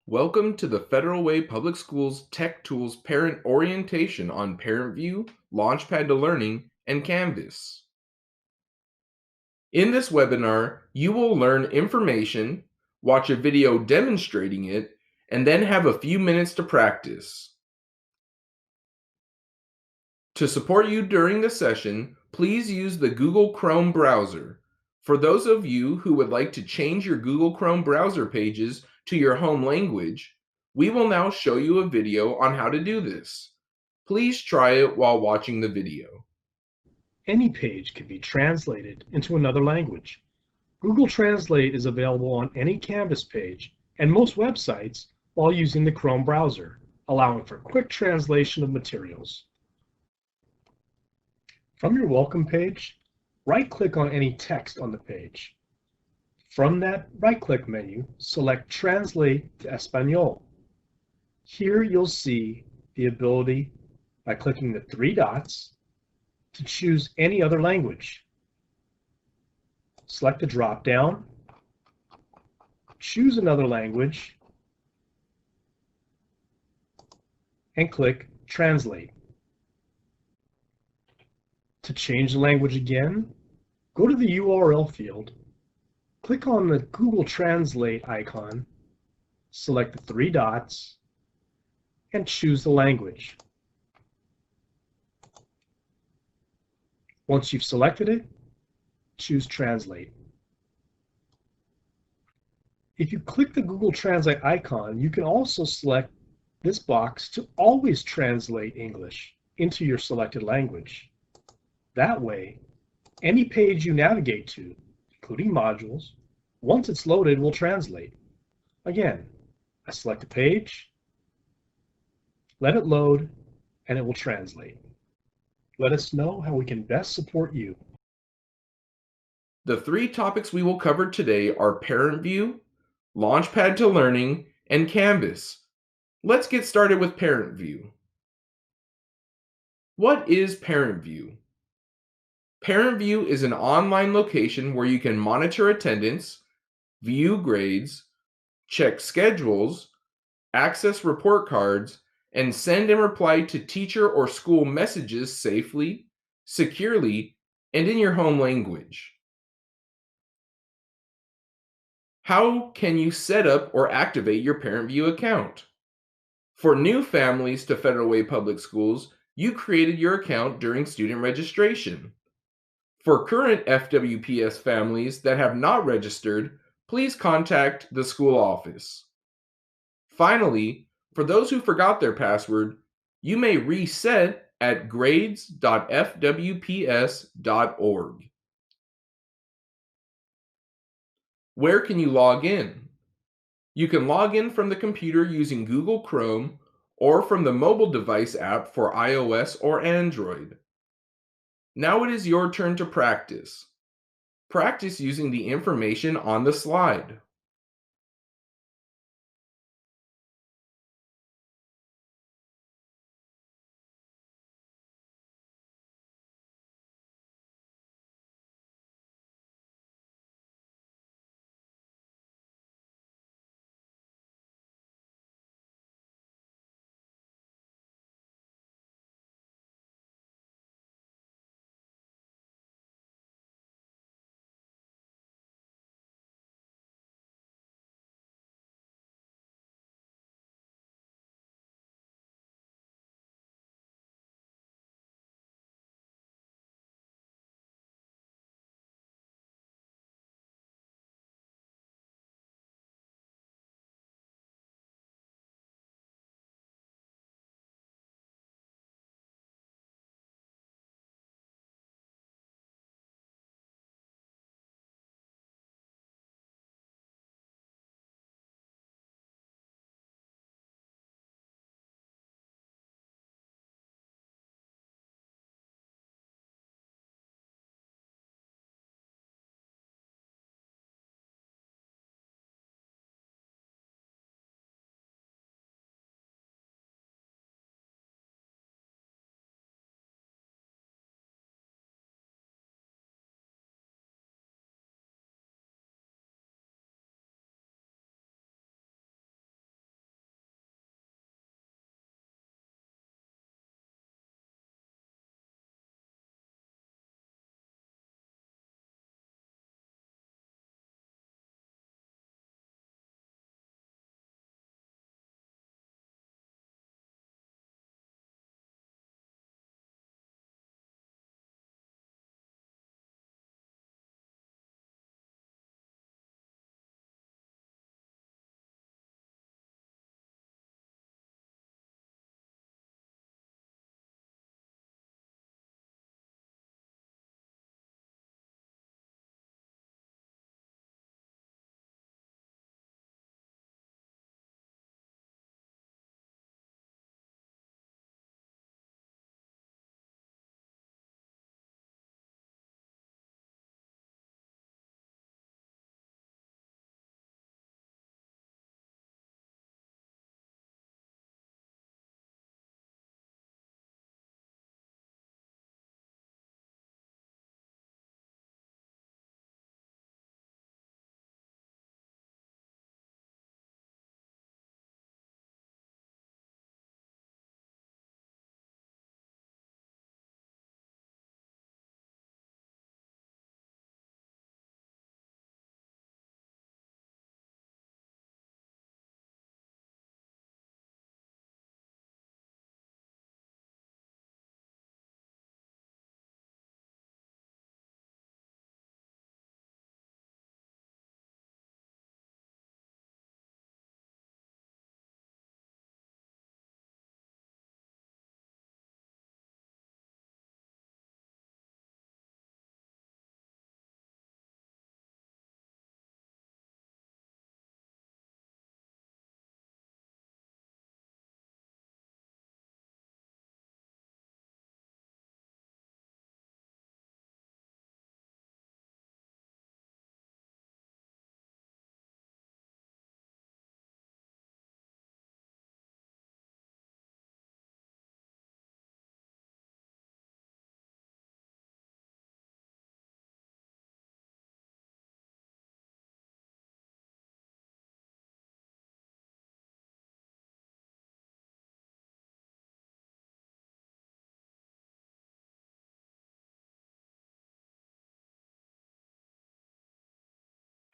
Welcome to the Federal Way Public Schools Tech Tools Parent Orientation on ParentVUE, Launchpad to Learning, and Canvas. In this webinar, you will learn information, watch a video demonstrating it, and then have a few minutes to practice. To support you during the session, please use the Google Chrome browser. For those of you who would like to change your Google Chrome browser pages to your home language, we will now show you a video on how to do this. Please try it while watching the video. Any page can be translated into another language. Google Translate is available on any Canvas page and most websites while using the Chrome browser, allowing for quick translation of materials. From your welcome page, right-click on any text on the page. From that right-click menu, select Translate to Espanol. Here you'll see the ability, by clicking the three dots, to choose any other language. Select the drop-down, choose another language, and click Translate. To change the language again, go to the URL field, click on the Google Translate icon, select the three dots, and choose the language. Once you've selected it, choose Translate. If you click the Google Translate icon, you can also select this box to always translate English into your selected language. That way, any page you navigate to, including modules, once it's loaded, will translate. Again, I select a page, let it load, and it will translate. Let us know how we can best support you. The three topics we will cover today are ParentVUE, Launchpad to Learning, and Canvas. Let's get started with ParentVUE. What is ParentVUE? ParentVUE is an online location where you can monitor attendance, view grades, check schedules, access report cards, and send and reply to teacher or school messages safely, securely, and in your home language. How can you set up or activate your ParentVUE account? For new families to Federal Way Public Schools, you created your account during student registration. For current FWPS families that have not registered, please contact the school office. Finally, for those who forgot their password, you may reset at grades.fwps.org. Where can you log in? You can log in from the computer using Google Chrome or from the mobile device app for iOS or Android. Now it is your turn to practice. Practice using the information on the slide.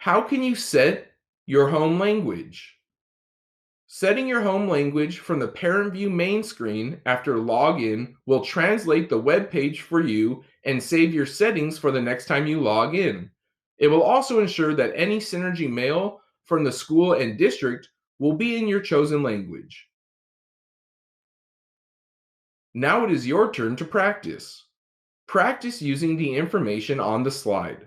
How can you set your home language? Setting your home language from the ParentVUE main screen after login will translate the web page for you and save your settings for the next time you log in. It will also ensure that any Synergy mail from the school and district will be in your chosen language. Now it is your turn to practice. Practice using the information on the slide.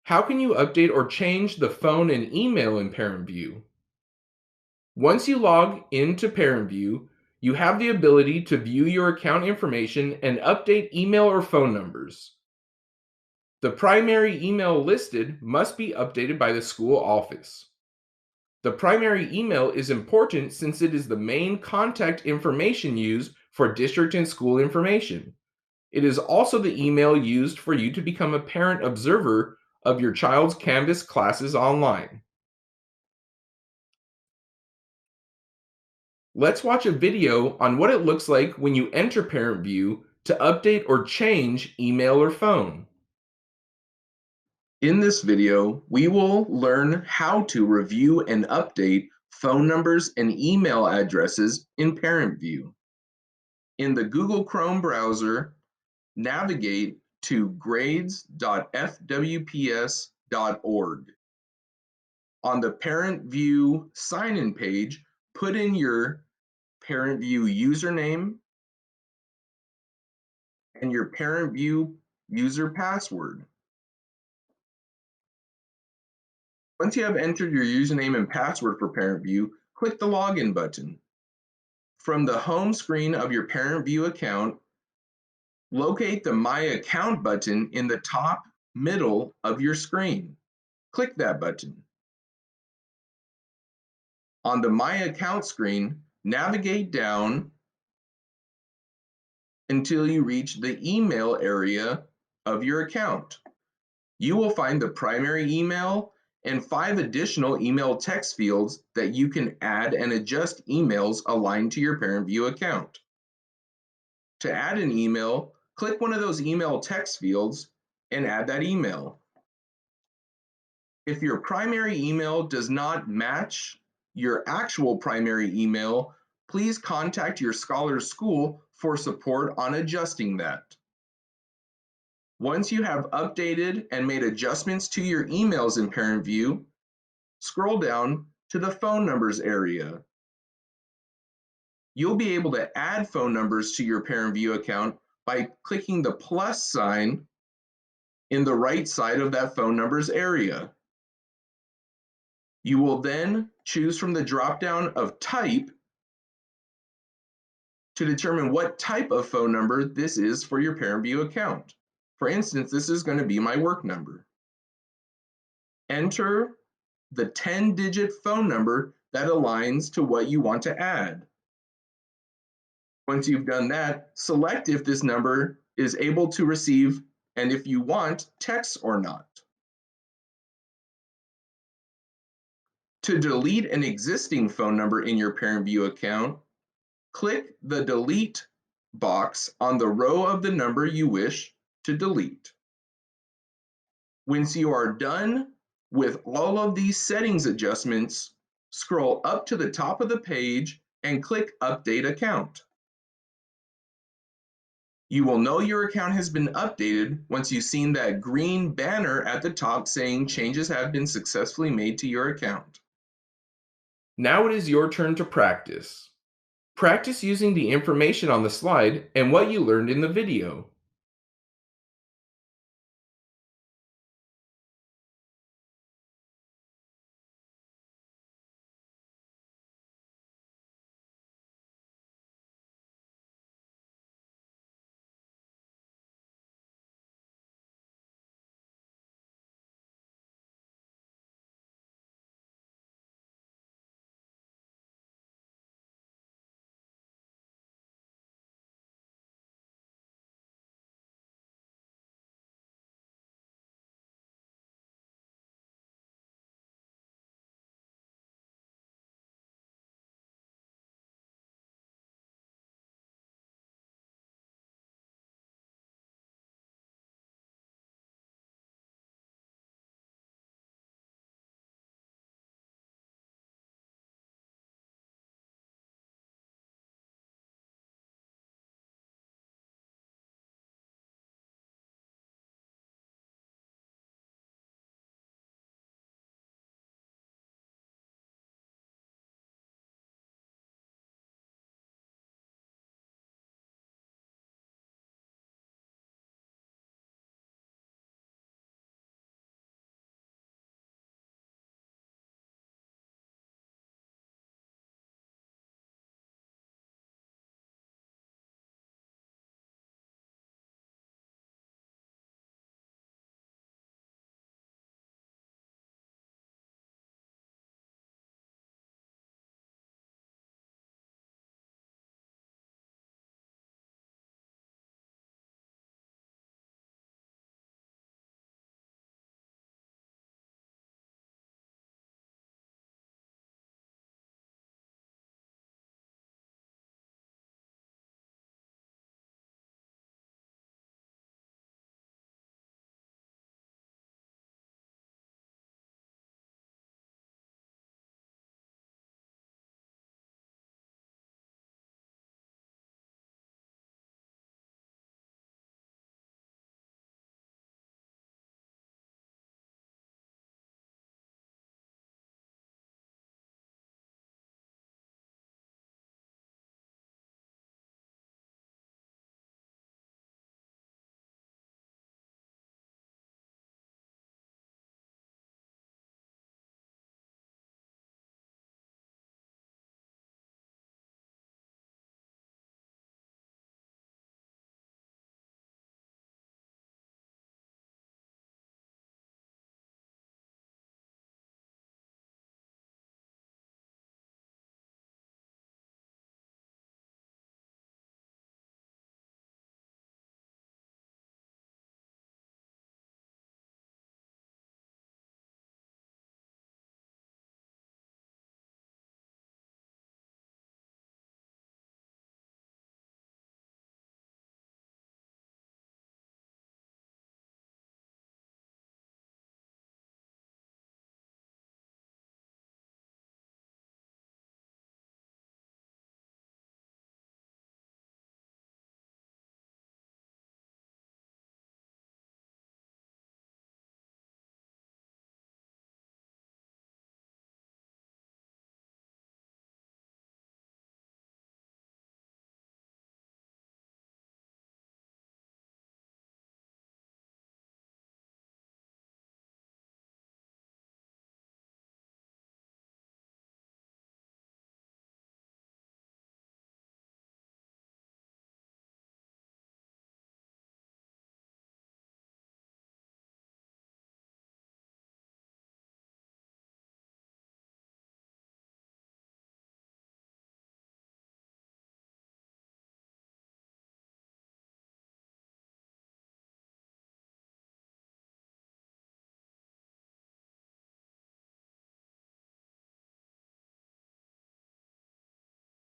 How can you update or change the phone and email in ParentVUE? Once you log into ParentVUE, you have the ability to view your account information and update email or phone numbers. The primary email listed must be updated by the school office. The primary email is important since it is the main contact information used for district and school information. It is also the email used for you to become a parent observer of your child's Canvas classes online. Let's watch a video on what it looks like when you enter ParentVUE to update or change email or phone. In this video, we will learn how to review and update phone numbers and email addresses in ParentVUE. In the Google Chrome browser, navigate to grades.fwps.org. On the ParentVUE sign-in page, put in your ParentVUE username and your ParentVUE user password. Once you have entered your username and password for ParentVUE, click the Login button. From the home screen of your ParentVUE account, Locate the My Account button in the top middle of your screen. Click that button. On the My Account screen, navigate down until you reach the email area of your account. You will find the primary email and 5 additional email text fields that you can add and adjust emails aligned to your ParentVUE account. To add an email, click one of those email text fields and add that email. If your primary email does not match your actual primary email, please contact your Scholars School for support on adjusting that. Once you have updated and made adjustments to your emails in ParentVUE, scroll down to the phone numbers area. You'll be able to add phone numbers to your ParentVUE account by clicking the plus sign in the right side of that phone numbers area. You will then choose from the drop-down of type to determine what type of phone number this is for your ParentVUE account. For instance, this is going to be my work number. Enter the 10-digit phone number that aligns to what you want to add. Once you've done that, select if this number is able to receive, and if you want, text or not. To delete an existing phone number in your ParentVUE account, click the Delete box on the row of the number you wish to delete. Once you are done with all of these settings adjustments, scroll up to the top of the page and click Update Account. You will know your account has been updated once you've seen that green banner at the top saying changes have been successfully made to your account. Now it is your turn to practice. Practice using the information on the slide and what you learned in the video.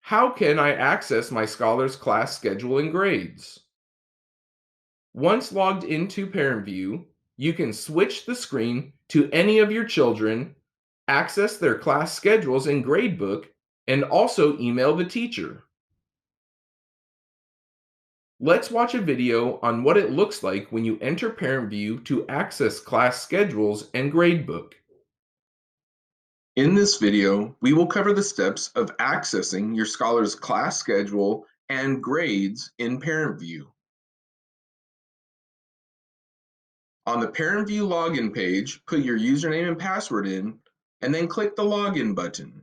How can I access my scholar's class schedule and grades? Once logged into ParentVUE, you can switch the screen to any of your children, access their class schedules and gradebook, and also email the teacher. Let's watch a video on what it looks like when you enter ParentVUE to access class schedules and gradebook. In this video, we will cover the steps of accessing your scholar's class schedule and grades in ParentVUE. On the ParentVUE login page, put your username and password in, and then click the Login button.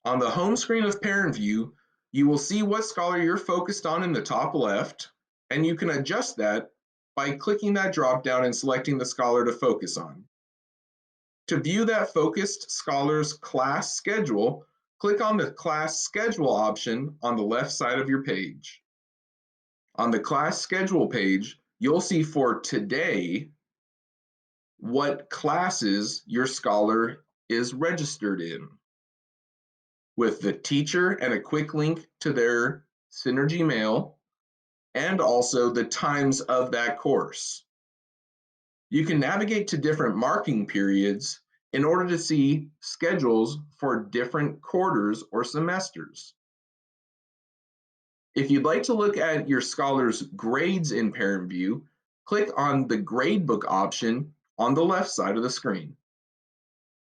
On the home screen of ParentVUE, you will see what scholar you're focused on in the top left, and you can adjust that by clicking that drop-down and selecting the scholar to focus on. To view that focused scholar's class schedule, click on the Class Schedule option on the left side of your page. On the Class Schedule page, you'll see for today what classes your scholar is registered in, with the teacher and a quick link to their Synergy mail, and also the times of that course. You can navigate to different marking periods in order to see schedules for different quarters or semesters. If you'd like to look at your scholar's grades in ParentVUE, click on the Gradebook option on the left side of the screen.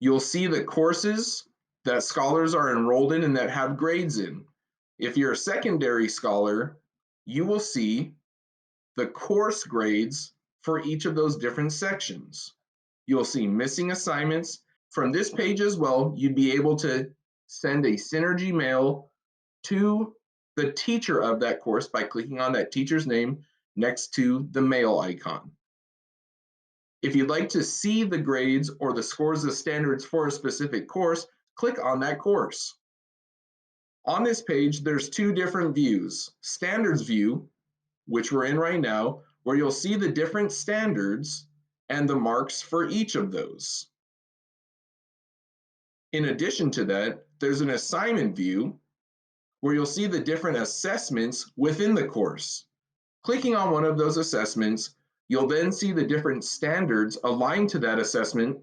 You'll see the courses that scholars are enrolled in and that have grades in. If you're a secondary scholar, you will see the course grades for each of those different sections. You'll see missing assignments. From this page as well, you'd be able to send a Synergy mail to the teacher of that course by clicking on that teacher's name next to the mail icon. If you'd like to see the grades or the scores of standards for a specific course, click on that course. On this page, there's two different views. Standards view, which we're in right now, where you'll see the different standards and the marks for each of those. In addition to that, there's an assignment view where you'll see the different assessments within the course. Clicking on one of those assessments, you'll then see the different standards aligned to that assessment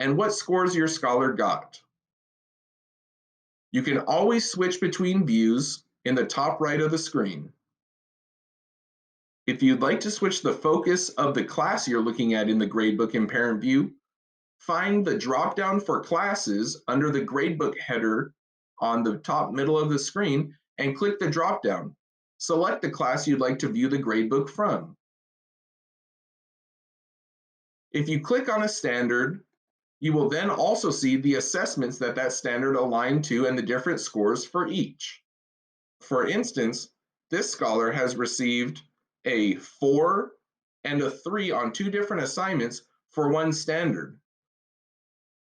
and what scores your scholar got. You can always switch between views in the top right of the screen. If you'd like to switch the focus of the class you're looking at in the gradebook in ParentVUE, find the drop-down for classes under the gradebook header on the top middle of the screen and click the drop-down. Select the class you'd like to view the gradebook from. If you click on a standard, you will then also see the assessments that that standard aligned to and the different scores for each. For instance, this scholar has received a 4 and a 3 on two different assignments for one standard.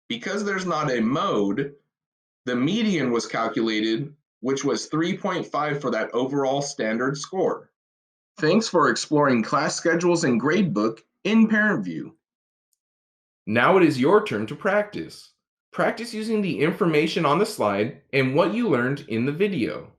Because there's not a mode, the median was calculated, which was 3.5 for that overall standard score. Thanks for exploring class schedules and gradebook in ParentVUE. Now it is your turn to practice. Practice using the information on the slide and what you learned in the video.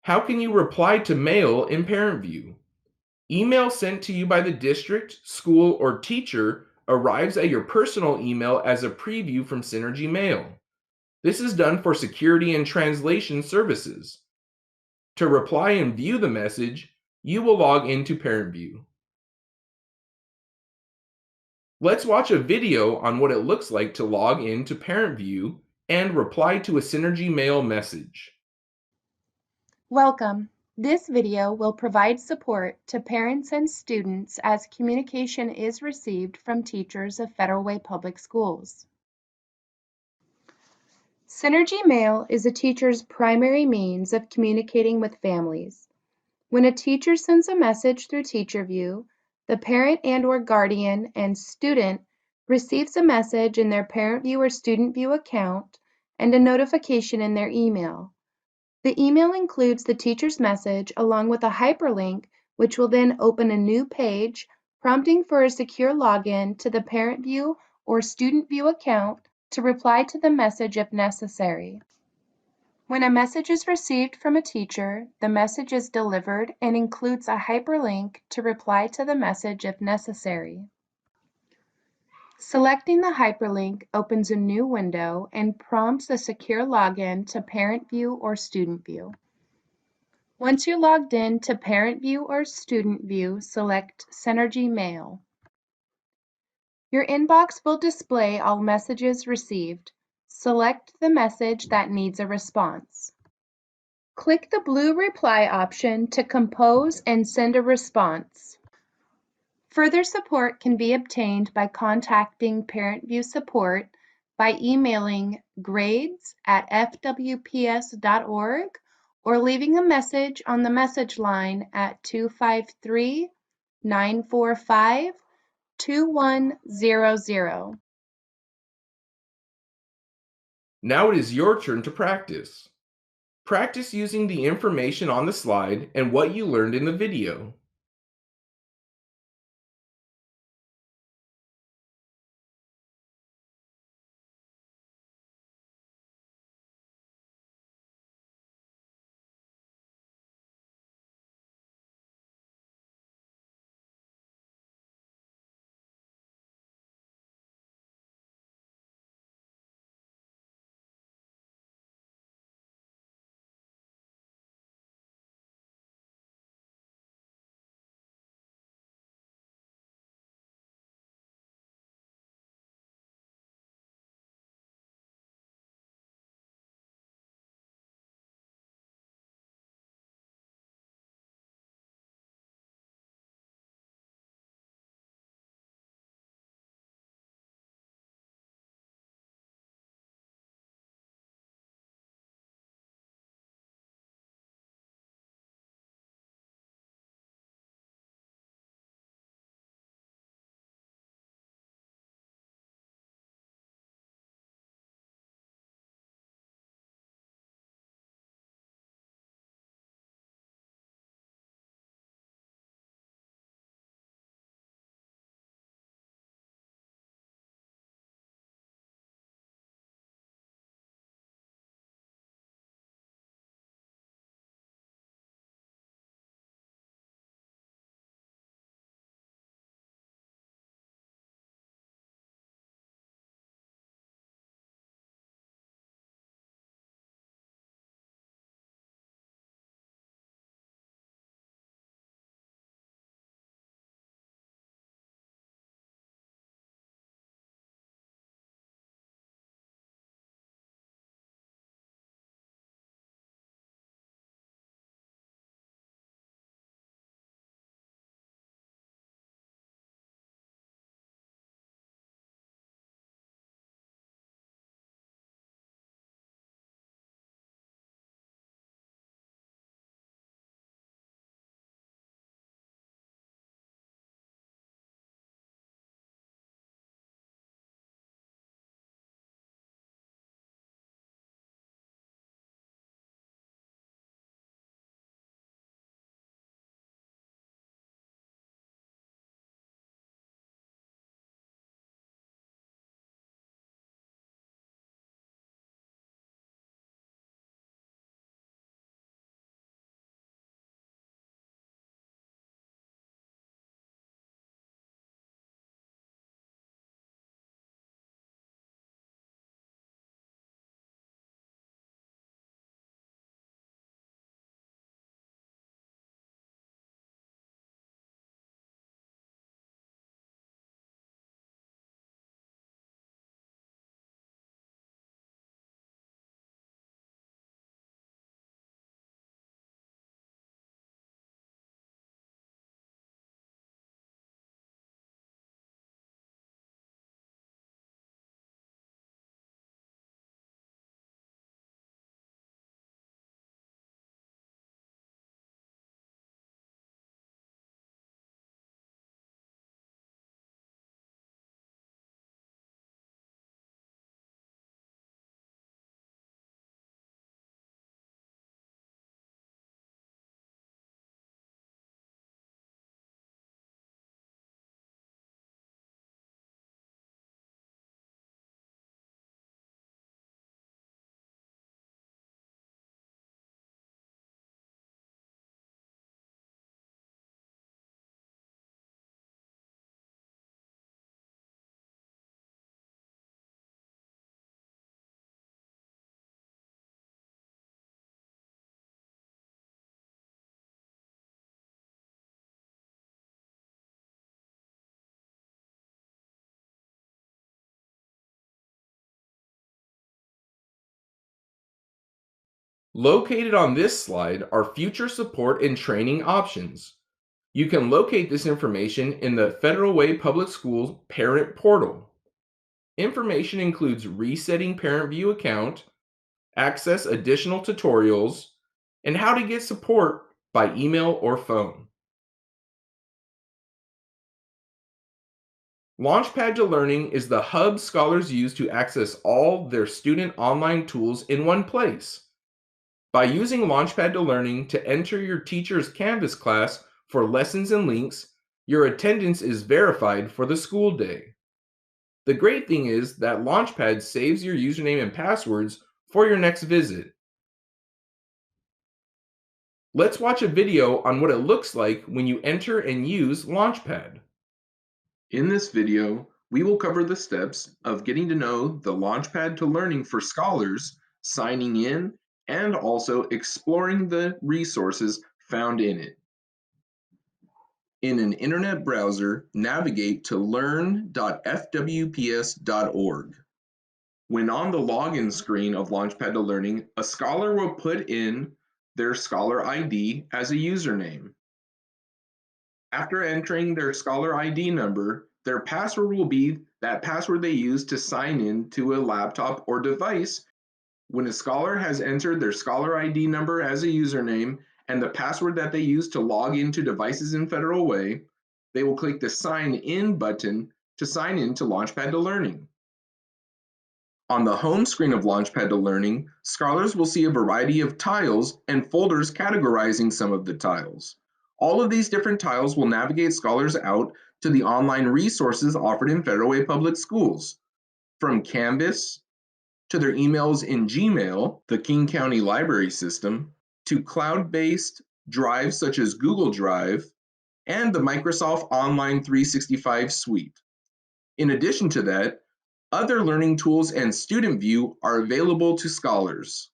How can you reply to mail in ParentVUE? Email sent to you by the district, school, or teacher arrives at your personal email as a preview from Synergy Mail. This is done for security and translation services. To reply and view the message, you will log into ParentVUE. Let's watch a video on what it looks like to log into ParentVUE and reply to a Synergy Mail message. Welcome. This video will provide support to parents and students as communication is received from teachers of Federal Way Public Schools. Synergy Mail is a teacher's primary means of communicating with families. When a teacher sends a message through TeacherView, the parent and/or guardian and student receives a message in their ParentVUE or StudentVUE account and a notification in their email. The email includes the teacher's message along with a hyperlink, which will then open a new page, prompting for a secure login to the ParentVUE or StudentVUE account to reply to the message if necessary. When a message is received from a teacher, the message is delivered and includes a hyperlink to reply to the message if necessary. Selecting the hyperlink opens a new window and prompts a secure login to ParentVUE or StudentVUE. Once you're logged in to ParentVUE or StudentVUE, select Synergy Mail. Your inbox will display all messages received. Select the message that needs a response. Click the blue reply option to compose and send a response. Further support can be obtained by contacting ParentVUE support by emailing grades@fwps.org or leaving a message on the message line at 253-945-2100. Now it is your turn to practice. Practice using the information on the slide and what you learned in the video. Located on this slide are future support and training options. You can locate this information in the Federal Way Public Schools Parent Portal. Information includes resetting ParentVUE account, access additional tutorials, and how to get support by email or phone. Launchpad to Learning is the hub scholars use to access all their student online tools in one place. By using Launchpad to Learning to enter your teacher's Canvas class for lessons and links, your attendance is verified for the school day. The great thing is that Launchpad saves your username and passwords for your next visit. Let's watch a video on what it looks like when you enter and use Launchpad. In this video, we will cover the steps of getting to know the Launchpad to Learning for scholars, signing in, and also exploring the resources found in it. In an internet browser, navigate to learn.fwps.org. When on the login screen of Launchpad to Learning, a scholar will put in their scholar ID as a username. After entering their scholar ID number, their password will be that password they use to sign in to a laptop or device. When a scholar has entered their scholar ID number as a username and the password that they use to log into devices in Federal Way, they will click the Sign In button to sign in to Launchpad to Learning. On the home screen of Launchpad to Learning, scholars will see a variety of tiles and folders categorizing some of the tiles. All of these different tiles will navigate scholars out to the online resources offered in Federal Way Public Schools, from Canvas to their emails in Gmail, the King County Library System, to cloud-based drives such as Google Drive and the Microsoft Online 365 suite. In addition to that, other learning tools and ParentVUE are available to scholars.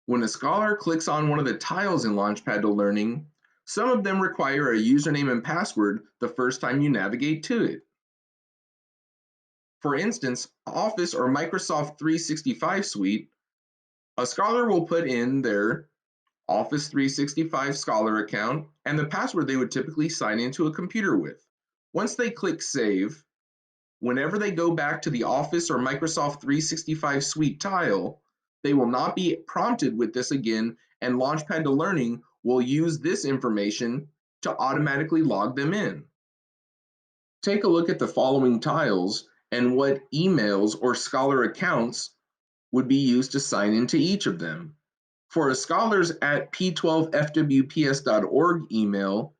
When a scholar clicks on one of the tiles in Launchpad to Learning, some of them require a username and password the first time you navigate to it. For instance, Office or Microsoft 365 suite, a scholar will put in their Office 365 Scholar account and the password they would typically sign into a computer with. Once they click Save, whenever they go back to the Office or Microsoft 365 Suite tile, they will not be prompted with this again, and Launchpad to Learning will use this information to automatically log them in. Take a look at the following tiles and what emails or scholar accounts would be used to sign into each of them. For a scholars at p12fwps.org email,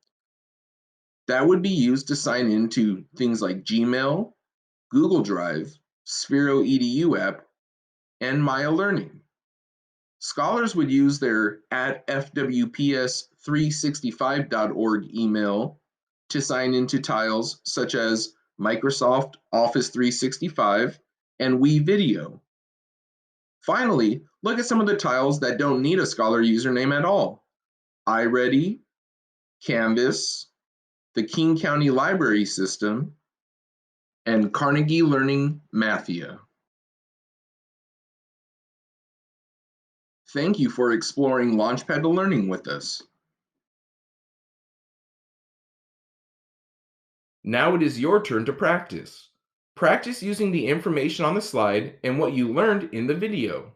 that would be used to sign into things like Gmail, Google Drive, Sphero EDU app, and Maya Learning. Scholars would use their at fwps365.org email to sign into tiles such as Microsoft Office 365 and WeVideo. Finally, look at some of the tiles that don't need a scholar username at all. iReady, Canvas, the King County Library System, and Carnegie Learning Mathia. Thank you for exploring Launchpad to Learning with us. Now it is your turn to practice. Practice using the information on the slide and what you learned in the video.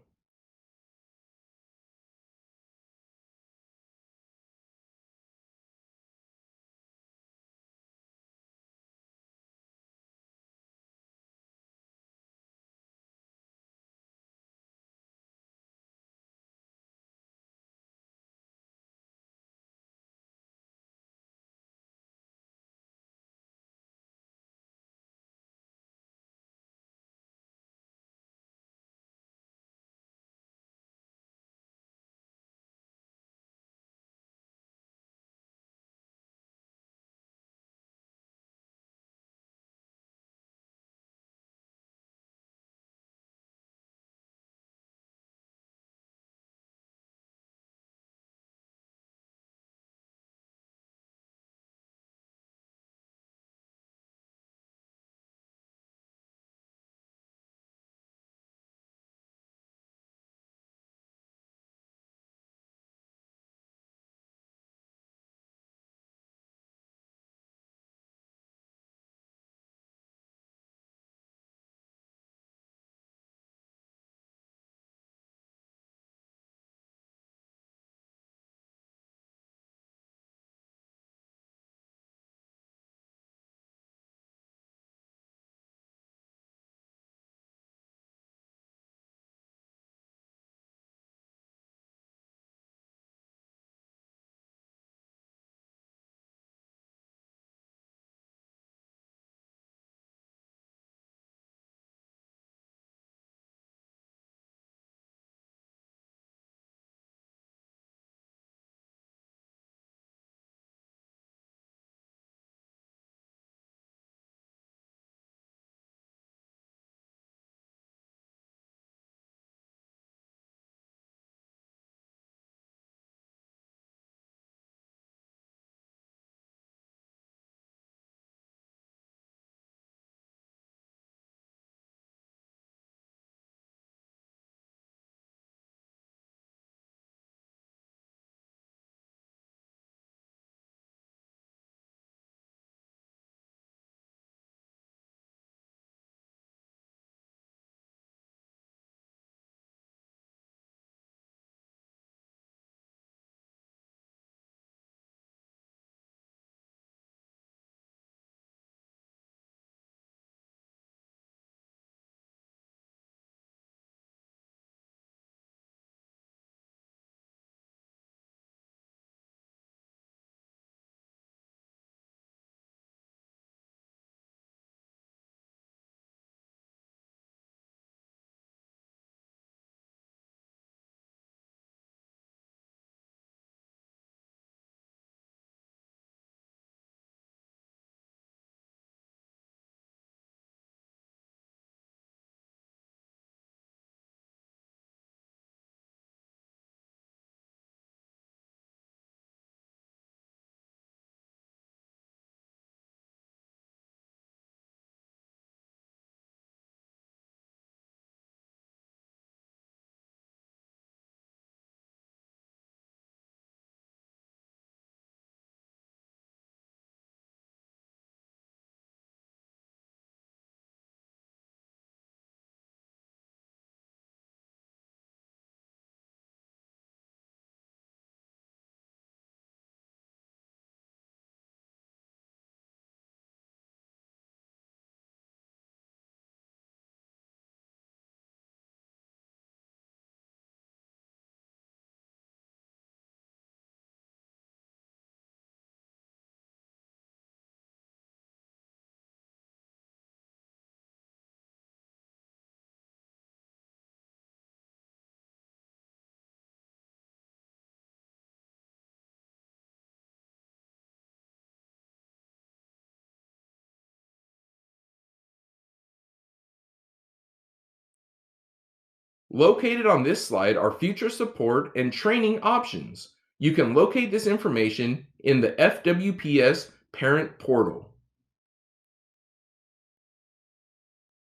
Located on this slide are future support and training options. You can locate this information in the FWPS Parent Portal.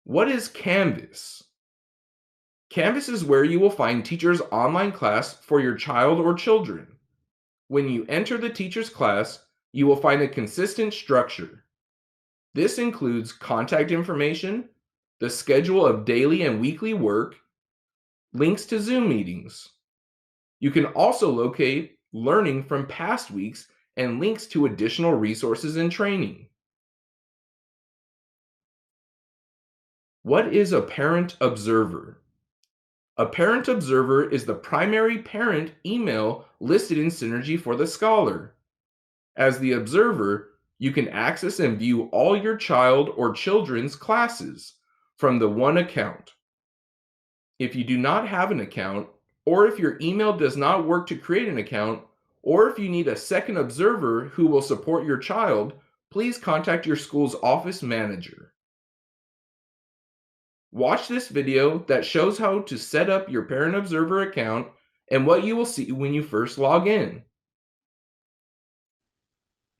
What is Canvas? Canvas is where you will find teachers' online class for your child or children. When you enter the teacher's class, you will find a consistent structure. This includes contact information, the schedule of daily and weekly work, links to Zoom meetings. You can also locate learning from past weeks and links to additional resources and training. What is a parent observer? A parent observer is the primary parent email listed in Synergy for the Scholar. As the observer, you can access and view all your child or children's classes from the one account. If you do not have an account, or if your email does not work to create an account, or if you need a second observer who will support your child, please contact your school's office manager. Watch this video that shows how to set up your Parent Observer account and what you will see when you first log in.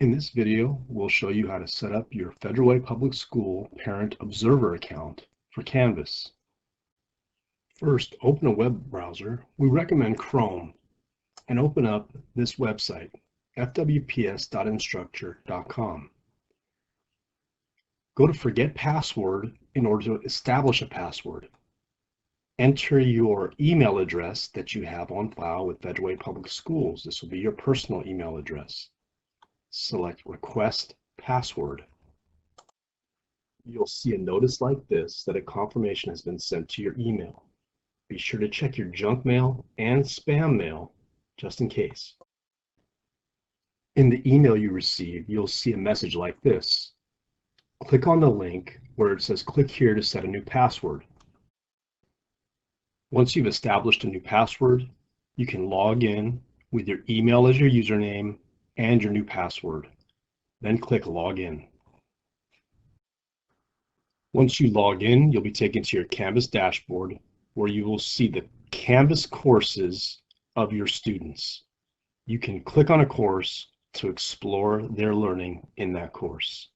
In this video, we'll show you how to set up your Federal Way Public School Parent Observer account for Canvas. First, open a web browser. We recommend Chrome, and open up this website, fwps.instructure.com. Go to Forget Password in order to establish a password. Enter your email address that you have on file with Federal Way Public Schools. This will be your personal email address. Select Request Password. You'll see a notice like this that a confirmation has been sent to your email. Be sure to check your junk mail and spam mail just in case. In the email you receive, you'll see a message like this. Click on the link where it says click here to set a new password. Once you've established a new password, you can log in with your email as your username and your new password. Then click Login. Once you log in, you'll be taken to your Canvas dashboard where you will see the Canvas courses of your students. You can click on a course to explore their learning in that course.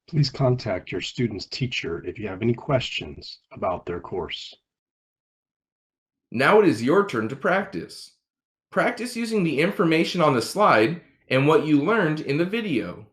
Please contact your student's teacher if you have any questions about their course. Now it is your turn to practice. Practice using the information on the slide and what you learned in the video.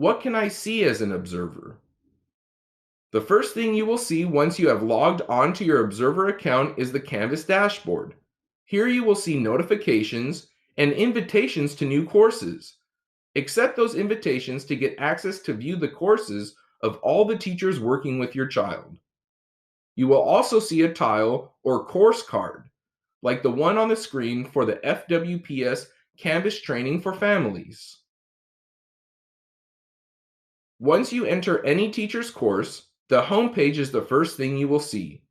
What can I see as an observer? The first thing you will see once you have logged onto your Observer account is the Canvas dashboard. Here you will see notifications and invitations to new courses. Accept those invitations to get access to view the courses of all the teachers working with your child. You will also see a tile or course card, like the one on the screen for the FWPS Canvas training for families. Once you enter any teacher's course, the home page is the first thing you will see.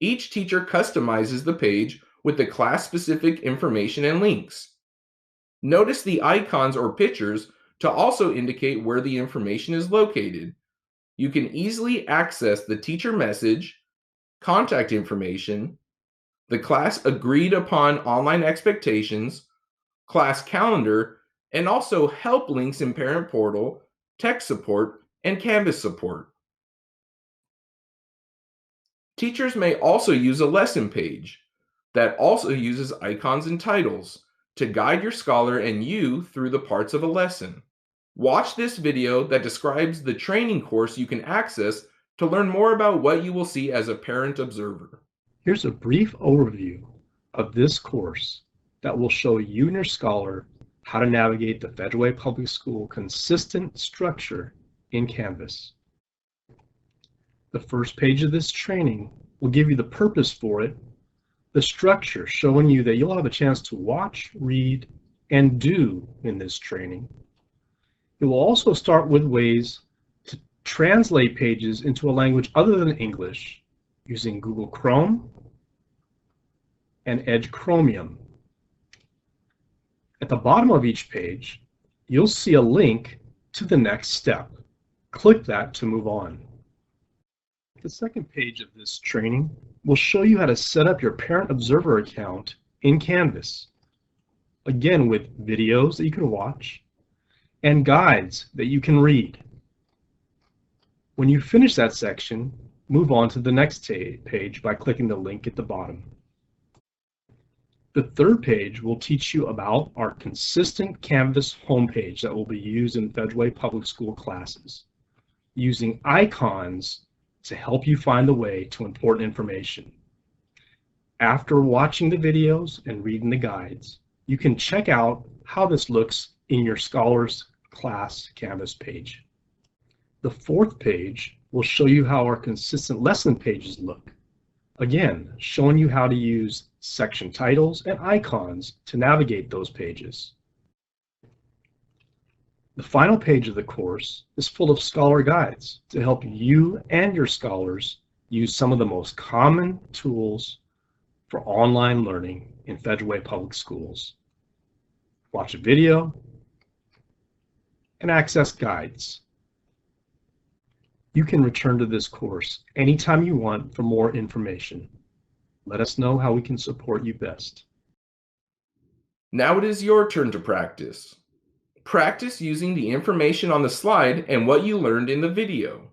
Each teacher customizes the page with the class-specific information and links. Notice the icons or pictures to also indicate where the information is located. You can easily access the teacher message, contact information, the class agreed upon online expectations, class calendar, and also help links in Parent Portal, tech support, and Canvas support. Teachers may also use a lesson page that also uses icons and titles to guide your scholar and you through the parts of a lesson. Watch this video that describes the training course you can access to learn more about what you will see as a parent observer. Here's a brief overview of this course that will show you and your scholar how to navigate the Federal Way Public School consistent structure in Canvas. The first page of this training will give you the purpose for it, the structure showing you that you'll have a chance to watch, read, and do in this training. It will also start with ways to translate pages into a language other than English using Google Chrome and Edge Chromium. At the bottom of each page, you'll see a link to the next step. Click that to move on. The second page of this training will show you how to set up your Parent Observer account in Canvas. Again, with videos that you can watch and guides that you can read. When you finish that section, move on to the next page by clicking the link at the bottom. The third page will teach you about our consistent Canvas homepage that will be used in Federal Way Public School classes, using icons to help you find the way to important information. After watching the videos and reading the guides, you can check out how this looks in your scholar's class Canvas page. The fourth page will show you how our consistent lesson pages look. Again, showing you how to use section titles and icons to navigate those pages. The final page of the course is full of scholar guides to help you and your scholars use some of the most common tools for online learning in Federal Way Public Schools. Watch a video and access guides. You can return to this course anytime you want for more information. Let us know how we can support you best. Now it is your turn to practice. Practice using the information on the slide and what you learned in the video.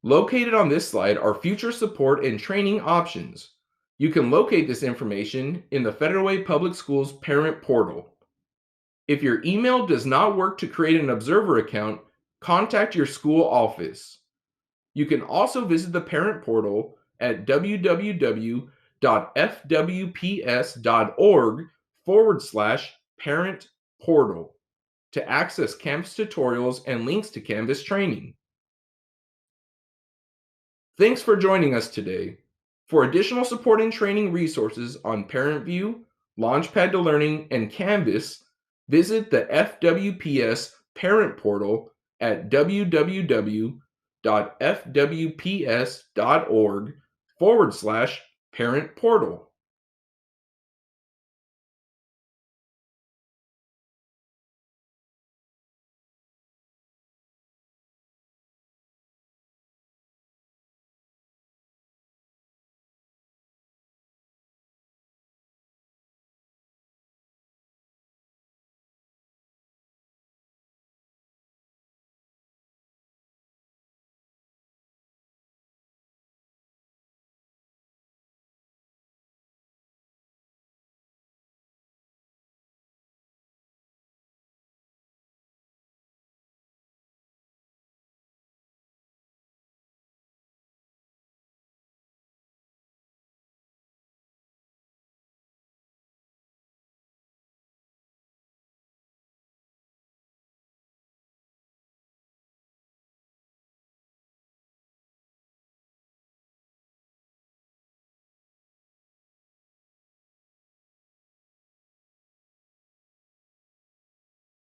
Located on this slide are future support and training options. You can locate this information in the Federal Way Public Schools parent portal. If your email does not work to create an Observer account, contact your school office. You can also visit the parent portal at www.fwps.org/parent portal to access Canvas tutorials and links to Canvas training. Thanks for joining us today. For additional support and training resources on ParentVUE, Launchpad to Learning, and Canvas, visit the FWPS parent portal at www.fwps.org/parent portal.